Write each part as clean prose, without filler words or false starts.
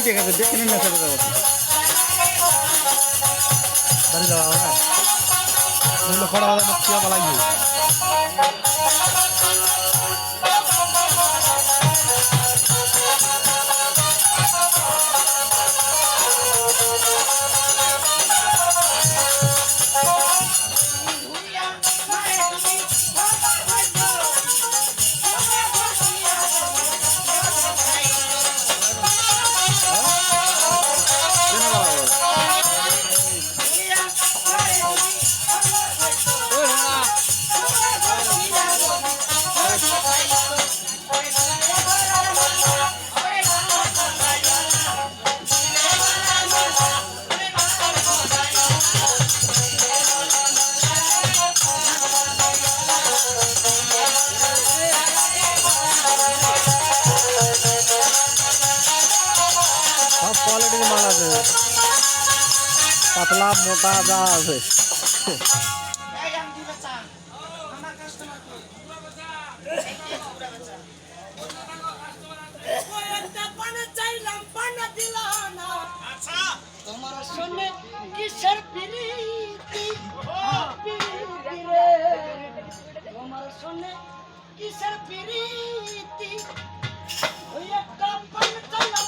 ঠিক আছে দেখে নিন না সেটা বাড়ি যাওয়া হবে মূল্য খড়া হলে মুক্তি পালা গিয়ে क्वालिटी माल আছে পাতলা মোটা যা আছে এই আমি দি বাচ্চা আমার কাস্টমার ওই একটা পানা চাইলাম পানা দিল না আচ্ছা তোমার শুনে কিসের প্রীতি রে তোমার শুনে কিসের প্রীতি ওই একটা পানা চাইলাম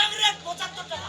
এক রেট 75 টাকা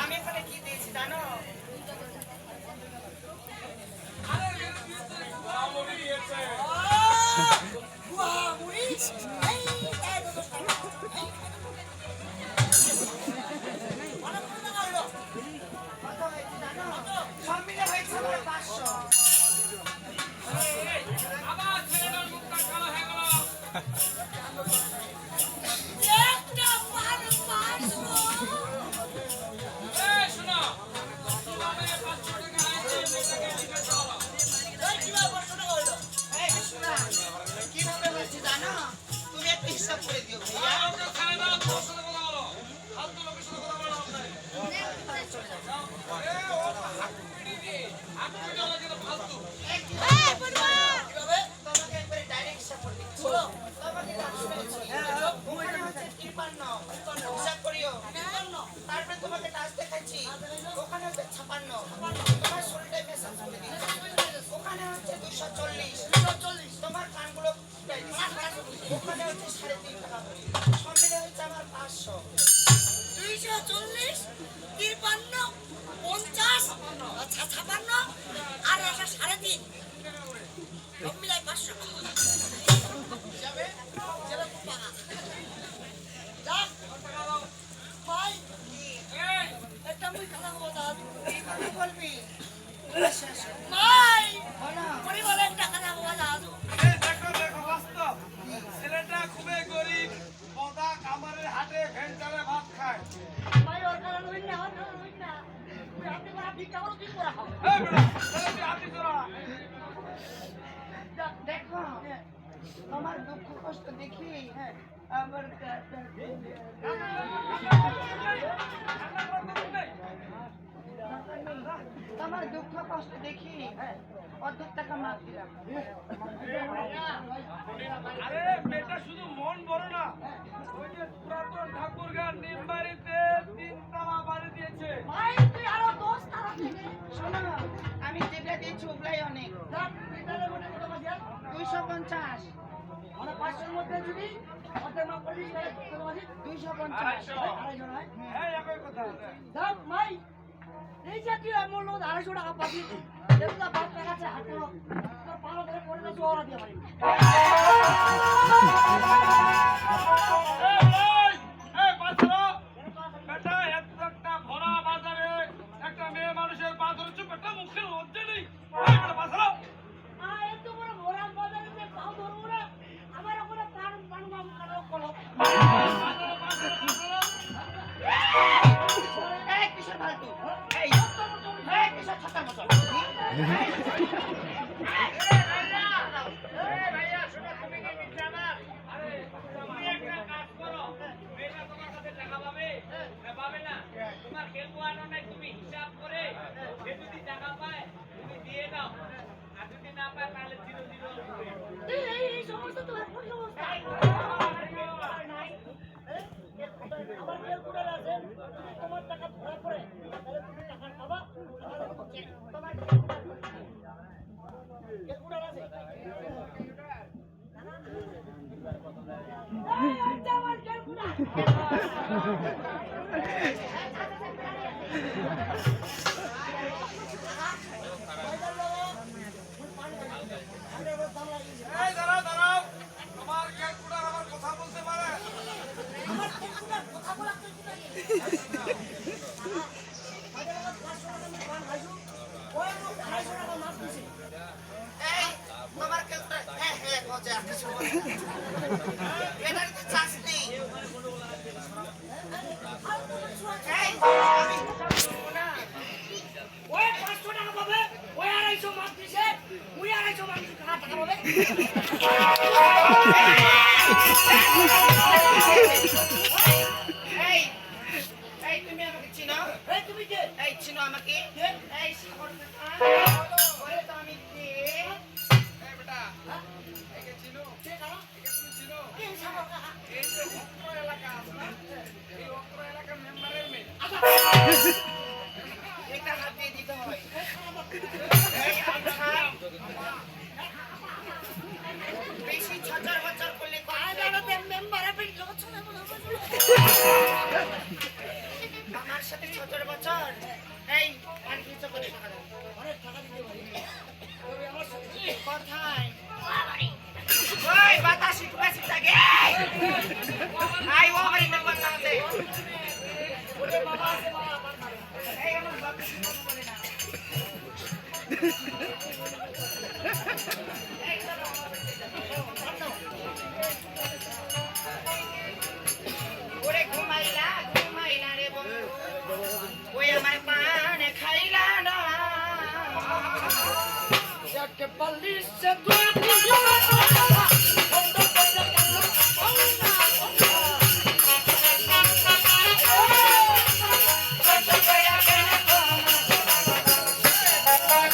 আমি এখানে কি দিয়েছি জানো? তোমার কানগুলো ওখানে হচ্ছে 3.5 টাকা সব মিলে হচ্ছে আমার 500 240 53 50 আচ্ছা 56 আর এটা 3.5 সব মিলাই 500 যাবে যেটা খুব টাকা যাক ভাই এই একটা মুই খানা খাবো দাদা কি কথা বলবি ভাই পরিবারে একটা খানা খাবো দাদা দেখো বাস্তব ছেলেটা খুবই গরিব পদা কামারের হাটে ভেন্টারে ভাত খায় ভাই ওর কারণ হই না তুই হাতে করে ভিক্ষা করো তুই করে খাও এই বেটা ছেলেটি হাতি তোরা দেখো আমার দুঃখ কষ্ট দেখি আমার তোমার দুঃখ কষ্ট দেখি অর্ধেক টাকা মার দিলাম আরে বেটা শুধু মন বড় না ওই যে পুরাতন ঠাকুর গান নিম বাড়িতে 3 তলা বাড়ি দিয়েছে ভাই তুই আরো 10 টাকা থেকে শোনো আমি যেটা দিয়েছি ওগুলাই অনেক 250 মানে 500 এর মধ্যে যদি ওতে মাপ করে দিই তাহলে 250 হ্যাঁ একই কথা দেখ ভাই এই যে তুই আমার লোক 250 টাকা পাবি যেটা বাপ টাকা আছে হাতে তোর পালো ধরে পড়ে না জোড়া দিয়ে পারি এই পাছরা বেটা একটা ভরা বাজারে একটা মেয়ে মানুষের পা ধরে চুপ একটা মুখে লজ্জা নেই এই বেটা পাছরা এত বড় ভরা বাজারে যে পাও ধরবো না আমার ওখানে পান মাম কালো কলো এই কিসের ফালতু এই কিসের ছাতা মতো ভাইয়া শোনো তুমি কি মিথ্যা আমার আরে তুমি একটা কাজ করো মেয়েটা তোমার কাছে টাকা পাবে পাবে না তোমার কেউ আনো নাই তুমি হিসাব করে সে যদি টাকা পায় তুমি দিয়ে দাও আর যদি না পায় তাহলে 0 এই সমস্ত তোমার কোন সমস্যা নাই আমার ক্যালকুলেটর আছে তোমার টাকা ধরা পড়ে তাহলে তুমি টাকা পাবা তোমার ক্যালকুলেটর আছে আমার এই দাঁড়াও দাঁড়াও তোমার এই তোমার কেউ হ্যাঁ হ্যাঁ মজা কিছু এটা তো চাষনি এই আমি না ওই 500 টাকা পাবে ওই 250 মাছ দিছে ওই 250 মাছ টাকা পাবে এই এই তুমি আমাকে চিনো এই তুমি কে এই চিনো আমাকে এই সাগর ওরে তো আমি কে এই বেটা একে চিনো কে কারা একে তুমি চিনো কে সাগর কাকা এই যে অত্র এলাকা আছে না এই অত্র এলাকার মেম্বারের মেয়ে এটা হাত দিয়ে দিতে হয় এই আচ্ছা বেশি ছচার বছর করলে আয় দাদা মেম্বারে পেট লোক চলে বলে আমার সাথে ছচার বছর এই আর কিছু করে টাকা দাও অনেক টাকা দিতে পারি ওই আমার সাথে কোথায় ওই বাতাসি টুকাসি থাকে আই ও আমার একটা কথা আছে ওরে বাবা আছে বাবা আমার ঘরে এই আমার বাতাসি কথা বলে না ওরে ঘুমাইলা রে বন্ধু ওই আমার পান খাইলা না যাকে পালিশ সে তুই